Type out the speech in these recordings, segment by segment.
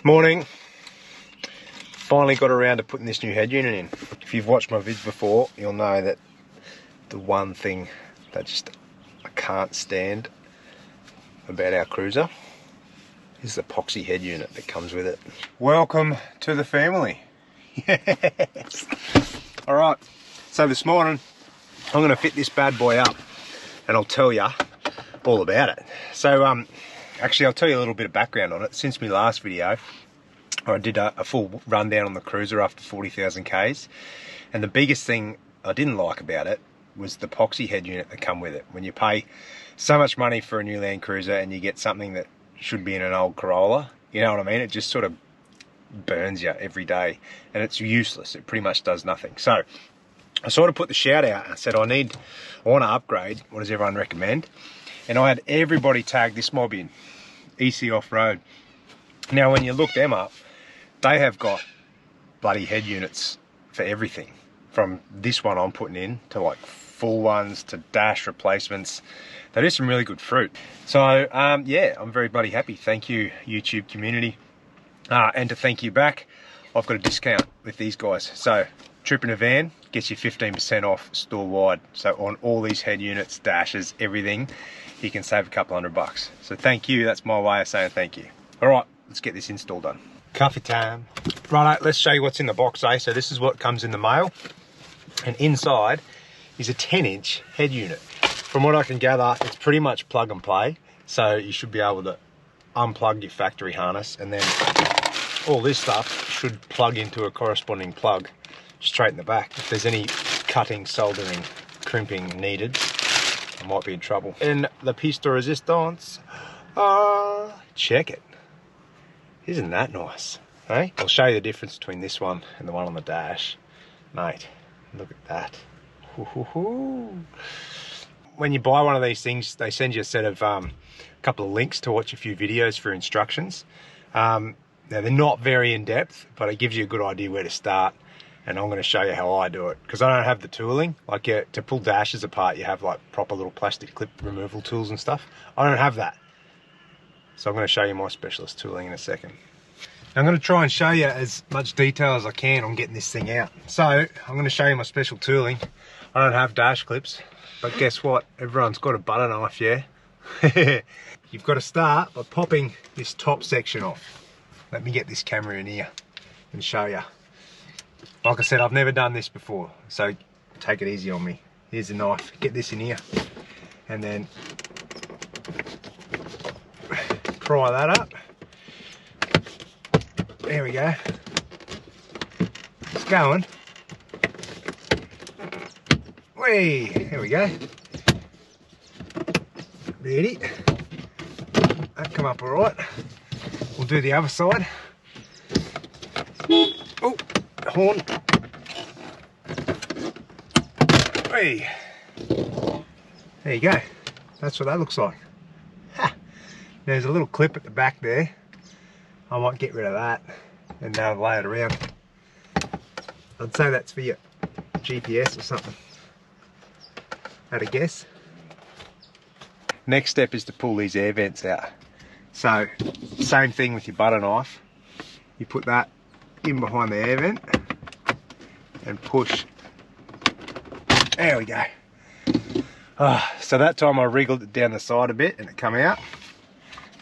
Morning. Finally got around to putting this new head unit in. If you've watched my vids before, you'll know that the one thing that I can't stand about our cruiser is the epoxy head unit that comes with it. Welcome to the family. Yes. Alright, so this morning I'm going to fit this bad boy up and I'll tell you all about it. So actually I'll tell you a little bit of background on it. Since my last video I did a full rundown on the cruiser after 40,000 Ks, and the biggest thing I didn't like about it was the epoxy head unit that come with it. When you pay so much money for a new Land Cruiser and you get something that should be in an old Corolla, you know what I mean? It just sort of burns you every day and it's useless. It pretty much does nothing. So I sort of put the shout out and said I want to upgrade. What does everyone recommend? And I had everybody tag this mob in, EC Off-Road. Now when you look them up, they have got bloody head units for everything, from this one I'm putting in to like full ones to dash replacements. They do some really good fruit. So yeah, I'm very bloody happy. Thank you, YouTube community. And to thank you back, I've got a discount with these guys. So trip in a van gets you 15% off store wide. So on all these head units, dashes, everything, you can save a couple $100. So thank you, that's my way of saying thank you. All right, let's get this install done. Coffee time. Right, let's show you what's in the box, eh? So this is what comes in the mail. And inside is a 10-inch head unit. From what I can gather, it's pretty much plug and play. So you should be able to unplug your factory harness, and then all this stuff should plug into a corresponding plug straight in the back. If there's any cutting, soldering, crimping needed, I might be in trouble. And the piece de resistance, check it. Isn't that nice, eh? I'll show you the difference between this one and the one on the dash. Mate, look at that. When you buy one of these things, they send you a set of couple of links to watch a few videos for instructions. Now they're not very in-depth, but it gives you a good idea where to start, and I'm going to show you how I do it, because I don't have the tooling. Like to pull dashes apart, you have like proper little plastic clip removal tools and stuff. I don't have that. So I'm going to show you my specialist tooling in a second. I'm going to try and show you as much detail as I can on getting this thing out. So I'm going to show you my special tooling. I don't have dash clips, but guess what? Everyone's got a butter knife, yeah? You've got to start by popping this top section off. Let me get this camera in here and show you. Like I said, I've never done this before, so take it easy on me. Here's the knife, get this in here, and then pry that up. There we go. It's going. Whee! There we go. Ready? That come up all right. We'll do the other side. Oh, horn. Hey. There you go. That's what that looks like. Ha. There's a little clip at the back there. I might get rid of that and lay it around. I'd say that's for your GPS or something. At a guess. Next step is to pull these air vents out. So, same thing with your butter knife. You put that in behind the air vent and push. There we go. So that time I wriggled it down the side a bit and it come out.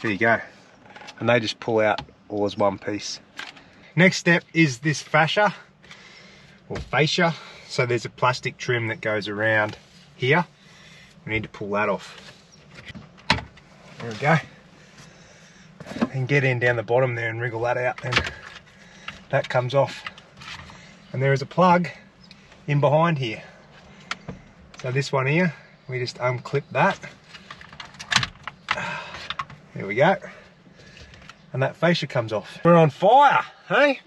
There you go. And they just pull out all as one piece. Next step is this fascia, or fascia. So there's a plastic trim that goes around here. We need to pull that off. There we go. And get in down the bottom there and wriggle that out, and that comes off. And there is a plug in behind here. So this one here, we just unclip that. There we go. And that fascia comes off. We're on fire, hey?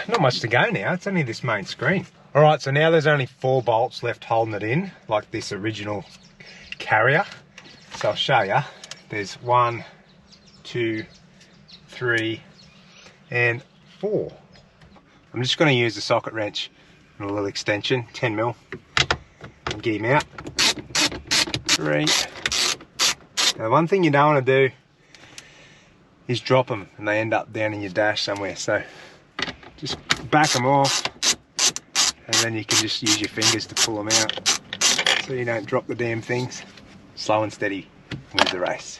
Not much to go now, it's only this main screen. All right, so now there's only 4 bolts left holding it in, like this original carrier. So I'll show you. There's 1, 2, 3, and 4. I'm just going to use the socket wrench and a little extension, 10mm, and get him out. 3. Now one thing you don't want to do is drop them and they end up down in your dash somewhere. So just back them off, and then you can just use your fingers to pull them out so you don't drop the damn things. Slow and steady wins the race.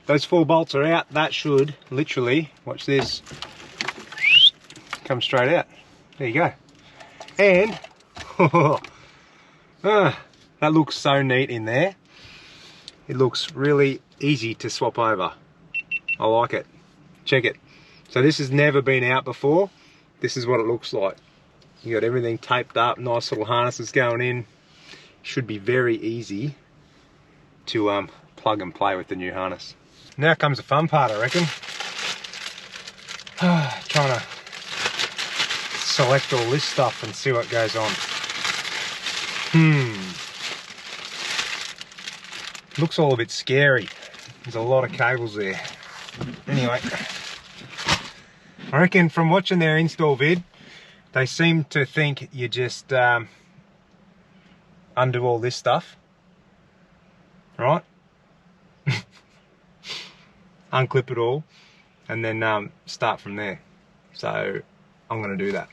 Those 4 bolts are out. That should literally, watch this, come straight out. There you go. And that looks so neat in there. It looks really easy to swap over. I like it. Check it. So this has never been out before. This is what it looks like. You got everything taped up, nice little harnesses going in. Should be very easy to plug and play with the new harness. Now comes the fun part, I reckon. Trying to select all this stuff and see what goes on. Looks all a bit scary. There's a lot of cables there. Anyway, I reckon from watching their install vid, they seem to think you just undo all this stuff, right? Unclip it all, and then start from there. So I'm going to do that.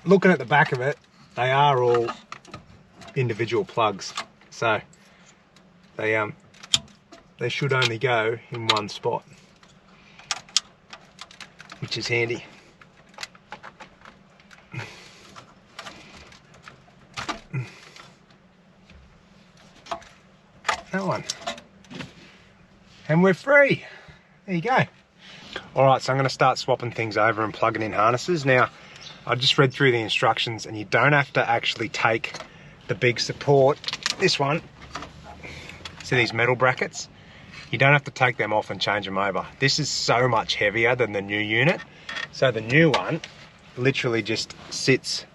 Looking at the back of it, they are all individual plugs, so they should only go in one spot, which is handy. That one. And we're free. There you go. Alright, so I'm going to start swapping things over and plugging in harnesses. Now, I just read through the instructions and you don't have to actually take the big support. This one, see these metal brackets? You don't have to take them off and change them over. This is so much heavier than the new unit. So the new one literally just sits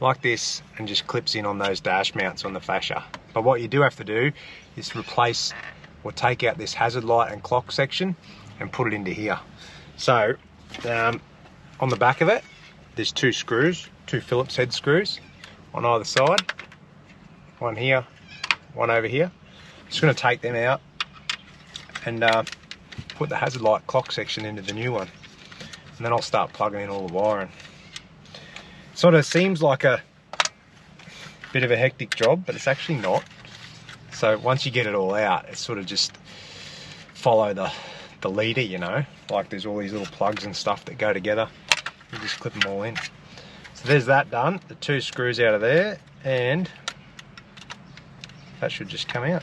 like this and just clips in on those dash mounts on the fascia. But what you do have to do is replace or take out this hazard light and clock section and put it into here. So on the back of it, there's 2 screws, 2 Phillips head screws on either side. One here, one over here. Just going to take them out and put the hazard light clock section into the new one. And then I'll start plugging in all the wiring. Sort of seems like a bit of a hectic job, but it's actually not. So once you get it all out, it's sort of just follow the leader, you know. Like there's all these little plugs and stuff that go together. You just clip them all in. So there's that done. The 2 screws out of there, and that should just come out.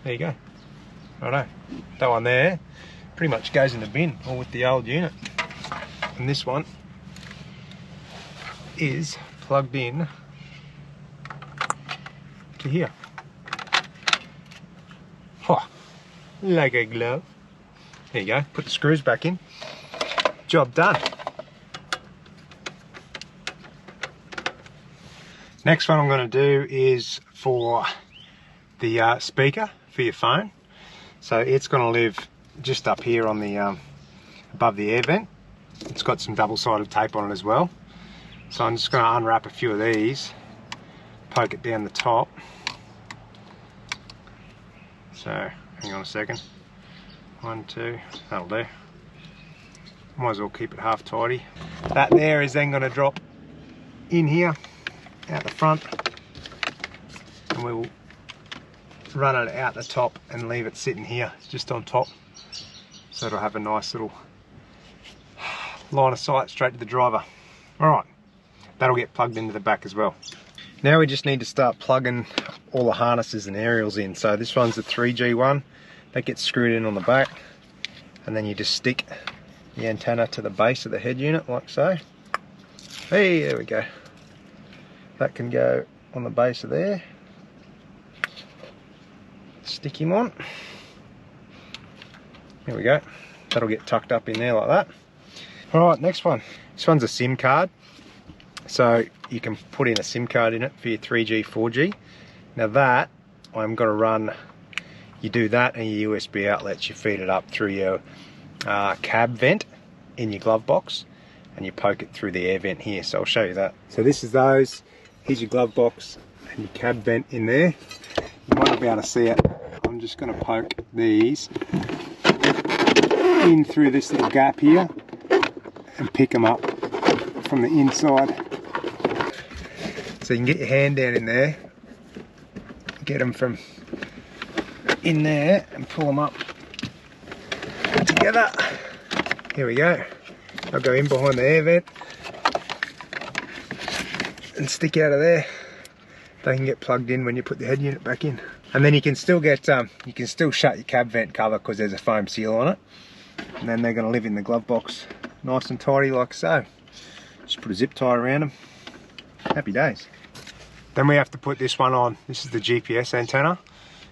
There you go. Righto. That one there pretty much goes in the bin, all with the old unit. And this one is plugged in to here. Oh, like a glove. There you go. Put the screws back in. Job done. Next one I'm going to do is for the speaker for your phone. So it's going to live just up here on the above the air vent. It's got some double-sided tape on it as well. So I'm just going to unwrap a few of these, poke it down the top. So hang on a second. 1, 2, that'll do. Might as well keep it half tidy. That there is then going to drop in here out the front, and we will run it out the top and leave it sitting here just on top, so it'll have a nice little line of sight straight to the driver. Alright, that'll get plugged into the back as well. Now we just need to start plugging all the harnesses and aerials in. So this one's the 3G one, that gets screwed in on the back, and then you just stick the antenna to the base of the head unit like so. Hey, there we go. That can go on the base of there. Stick him on. There we go. That'll get tucked up in there like that. Alright, next one. This one's a SIM card. So you can put in a SIM card in it for your 3G, 4G. Now that, I'm going to run, you do that and your USB outlets, you feed it up through your cab vent in your glove box, and you poke it through the air vent here. So I'll show you that. So this is those. Here's your glove box and your cab vent in there. You might not be able to see it. I'm just going to poke these in through this little gap here and pick them up from the inside. So you can get your hand down in there, get them from in there and pull them up together. Here we go. I'll go in behind the air vent and stick out of there. They can get plugged in when you put the head unit back in. And then you can still get, you can still shut your cab vent cover because there's a foam seal on it. And then they're going to live in the glove box nice and tidy like so. Just put a zip tie around them. Happy days. Then we have to put this one on. This is the GPS antenna.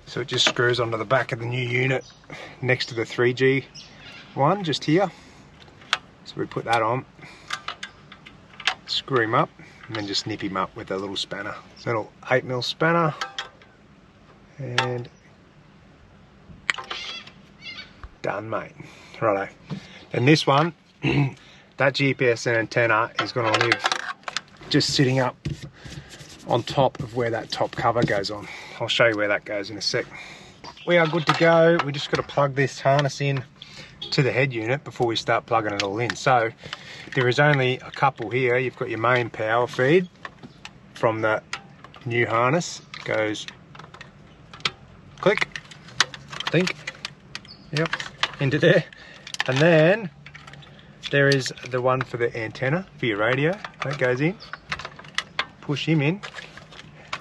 So it just screws onto the back of the new unit next to the 3G one just here. So we put that on, screw him up, and then just nip him up with a little spanner. Little 8mm spanner. And done, mate. Righto. And this one, that GPS antenna is going to live just sitting up on top of where that top cover goes on. I'll show you where that goes in a sec. We are good to go. We just got to plug this harness in to the head unit before we start plugging it all in. So there is only a couple here. You've got your main power feed from the new harness. Goes click, I think. Yep, into there. And then there is the one for the antenna for your radio. That goes in. Push him in,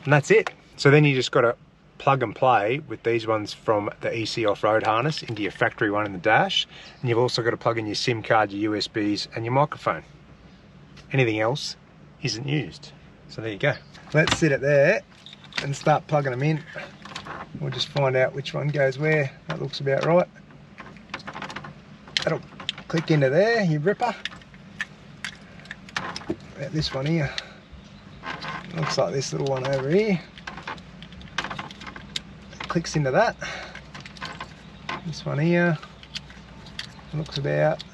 and that's it. So then you just got to plug and play with these ones from the EC off-road harness into your factory one in the dash, and you've also got to plug in your SIM card, your USBs, and your microphone. Anything else isn't used. So there you go. Let's sit it there and start plugging them in. We'll just find out which one goes where. That looks about right. That'll click into there, you ripper. About this one here. Looks like this little one over here. Clicks into that. This one here looks about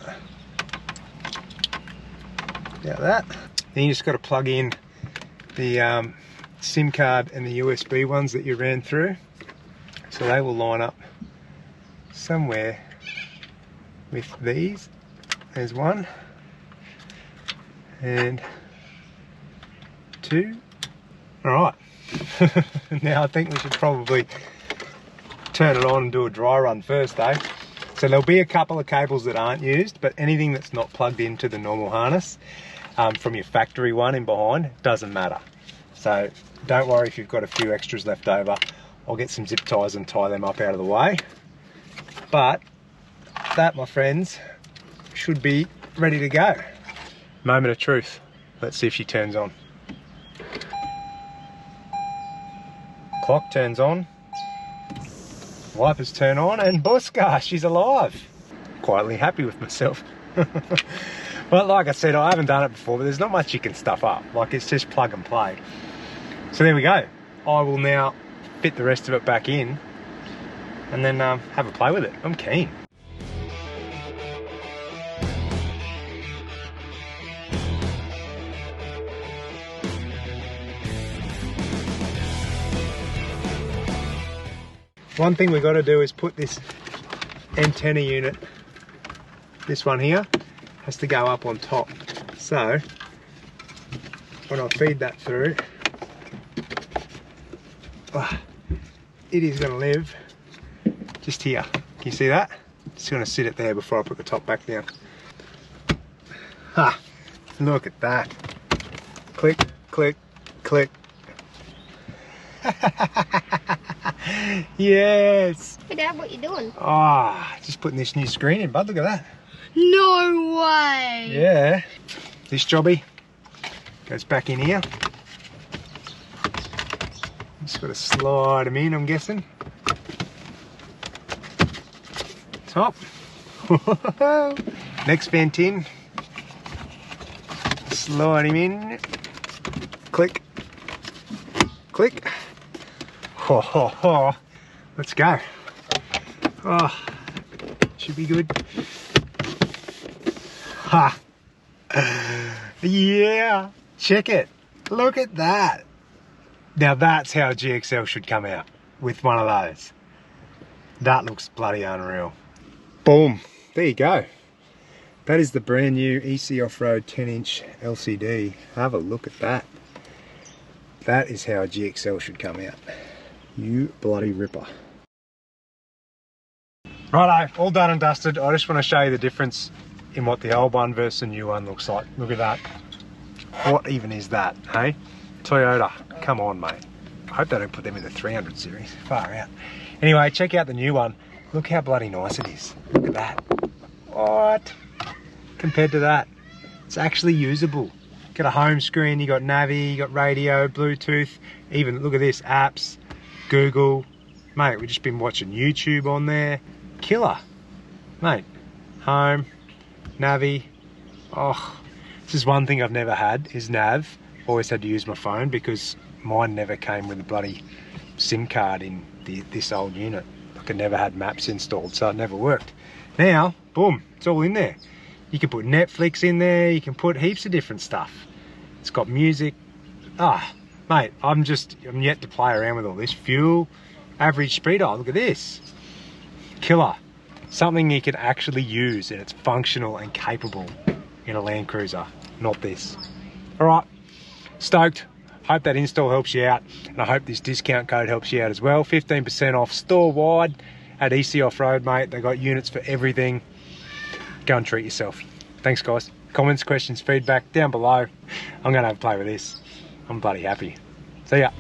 that. Then you just got to plug in the SIM card and the USB ones that you ran through. So they will line up somewhere with these. There's one and two. All right. Now I think we should probably turn it on and do a dry run first, though. So there'll be a couple of cables that aren't used, but anything that's not plugged into the normal harness from your factory one in behind doesn't matter. So don't worry if you've got a few extras left over. I'll get some zip ties and tie them up out of the way. But that, my friends, should be ready to go. Moment of truth. Let's see if she turns on. Clock turns on, wipers turn on, and Buska, she's alive. Quietly happy with myself. Well, like I said, I haven't done it before, but there's not much you can stuff up. Like, it's just plug and play. So there we go. I will now fit the rest of it back in and then have a play with it. I'm keen. One thing we've got to do is put this antenna unit, this one here, has to go up on top. So when I feed that through, it is going to live just here. Can you see that? Just going to sit it there before I put the top back down. Ha! Look at that. Click, click, click. Yes! Hey Dad, what you doing? Just putting this new screen in, bud. Look at that. No way! Yeah. This jobby goes back in here. Just got to slide them in, I'm guessing. Top. Next vent in. Slide him in. Click. Click. Ho, ho, ho. Let's go. Oh, should be good. Ha. Yeah. Check it. Look at that. Now that's how GXL should come out, with one of those. That looks bloody unreal. Boom. there you go. That is the brand new EC Off-Road 10-inch LCD. Have a look at that. That is how a GXL should come out. You bloody ripper. Righto, all done and dusted. I just want to show you the difference in what the old one versus the new one looks like. Look at that. What even is that, hey? Toyota, come on, mate. I hope they don't put them in the 300 series. Far out. Anyway, check out the new one. Look how bloody nice it is. Look at that. What? Compared to that, it's actually usable. Got a home screen, you got Navi, you got radio, Bluetooth, even, look at this, apps, Google. Mate, we've just been watching YouTube on there. Killer. Mate, home, Navi. Oh, this is one thing I've never had, is nav. Always had to use my phone because mine never came with a bloody SIM card in this old unit. Like I never had maps installed, so it never worked. Now, boom, it's all in there. You can put Netflix in there, you can put heaps of different stuff. It's got music. Ah, mate, I'm yet to play around with all this. Fuel, average speed, oh, look at this. Killer. Something you can actually use and it's functional and capable in a Land Cruiser, not this. All right, stoked. Hope that install helps you out, and I hope this discount code helps you out as well. 15% off store-wide at EC Off-Road, mate. They got units for everything. Go and treat yourself. Thanks, guys. Comments, questions, feedback down below. I'm going to have a play with this. I'm bloody happy. See ya.